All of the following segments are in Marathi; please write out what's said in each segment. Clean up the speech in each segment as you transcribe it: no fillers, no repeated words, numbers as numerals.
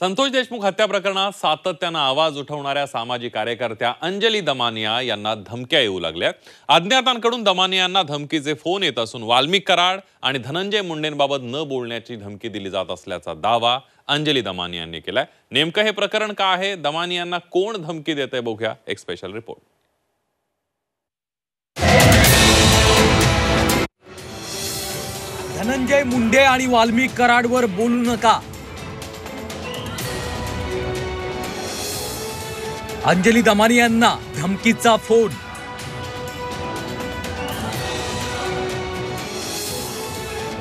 संतोष देशमुख हत्या प्रकरणात सातत्याने आवाज उठवणाऱ्या सामाजिक कार्यकर्त्या अंजली दमानिया यांना धमक्या येऊ लागल्या। अज्ञातांकडून दमानियांना धमकीचे फोन येत असून वाल्मिक कराड आणि धनंजय मुंडेंबाबत न बोलण्याची धमकी दिली जात असल्याचा दावा अंजली दमानिया यांनी केलाय। नेमकं हे प्रकरण काय आहे, दमानियांना कोण धमकी देतंय बघूया एक स्पेशल रिपोर्ट। धनंजय मुंडे आणि वाल्मिक कराडवर बोलू नका, अंजली दमानियांना धमकीचा फोन।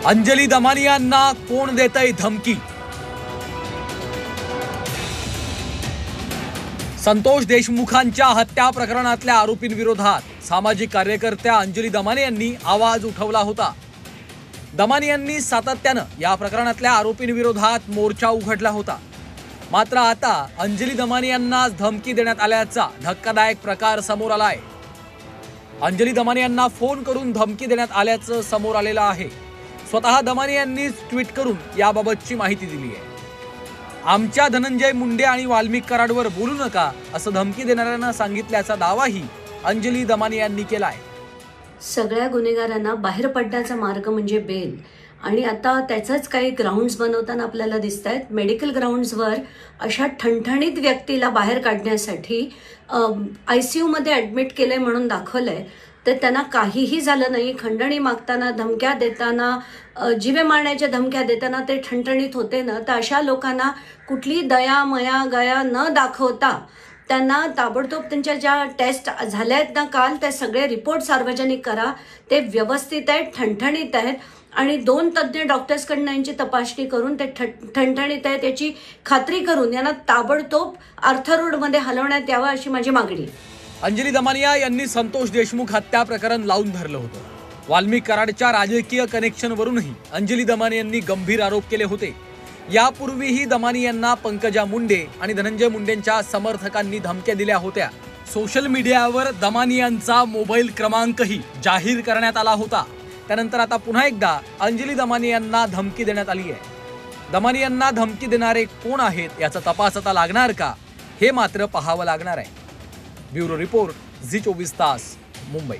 अंजली दमानियांना कोण देतंय धमकी? संतोष देशमुखांच्या हत्या प्रकरणातल्या आरोपींविरोधात सामाजिक कार्यकर्त्या अंजली दमानियांनी आवाज उठवला होता। दमानियांनी सातत्यानं या प्रकरणातल्या आरोपींविरोधात मोर्चा उघडला होता। मात्र आता अंजली दमानियांना धमकी देण्यात आल्याचा धक्कादायक प्रकार समोर आलाय। अंजली दमानियांना फोन करून धमकी देण्यात आल्याचं समोर आलेलं आहे। स्वतः दमानियांनी ट्विट करून याबाबतची माहिती दिली आहे। आमच्या धनंजय मुंडे आणि वाल्मिक कराडवर बोलू नका असं धमकी देणाऱ्यांना सांगितल्याचा दावाही अंजली दमानियांनी केलाय। सगळ्या गुन्हेगारांना बाहेर पडण्याचा मार्ग म्हणजे बेल, आणि आता त्याचंच काही ग्राउंड्स बनवताना आपल्याला दिसत आहेत। मेडिकल ग्राउंड्सवर अशा ठणठणीत व्यक्तीला बाहेर काढण्यासाठी ICU मध्ये ॲडमिट केलंय म्हणून दाखवलंय, तर त्यांना काहीही झालं नाही। खंडणी मागताना, धमक्या देताना, जीवे मारण्याच्या धमक्या देताना ते ठणठणीत होते ना, तर अशा लोकांना कुठली दया मया गया न दाखवता त्यांना ताबडतोब त्यांच्या ज्या टेस्ट झाल्या आहेत ना काल, ते सगळे रिपोर्ट सार्वजनिक करा। ते व्यवस्थित आहेत, ठणठणीत आहेत, आणि 2 तज्ज्ञ डॉक्टर्सकडनं यांची तपासणी करून ते ठणठणीत आहेत याची खात्री करून यांना ताबडतोब अर्थरोडमध्ये हलवण्यात यावं अशी माझी मागणी। अंजली दमानिया यांनी संतोष देशमुख हत्या प्रकरण लावून धरलं होतं। वाल्मिक कराडच्या राजकीय कनेक्शनवरूनही अंजली दमानियांनी गंभीर आरोप केले होते। यापूर्वीही दमानियांना पंकजा मुंडे आणि धनंजय मुंडेंच्या समर्थकांनी धमक्या दिल्या होत्या। सोशल मीडियावर दमानियांचा मोबाईल क्रमांकही जाहीर करण्यात आला होता। त्यानंतर आता पुन्हा एकदा अंजली दमानियांना धमकी देण्यात आली आहे। दमानियांना धमकी देणारे कोण आहेत याचा तपास आता लागणार का, हे मात्र पाहावं लागणार आहे। ब्युरो रिपोर्ट, झी 24 तास, मुंबई।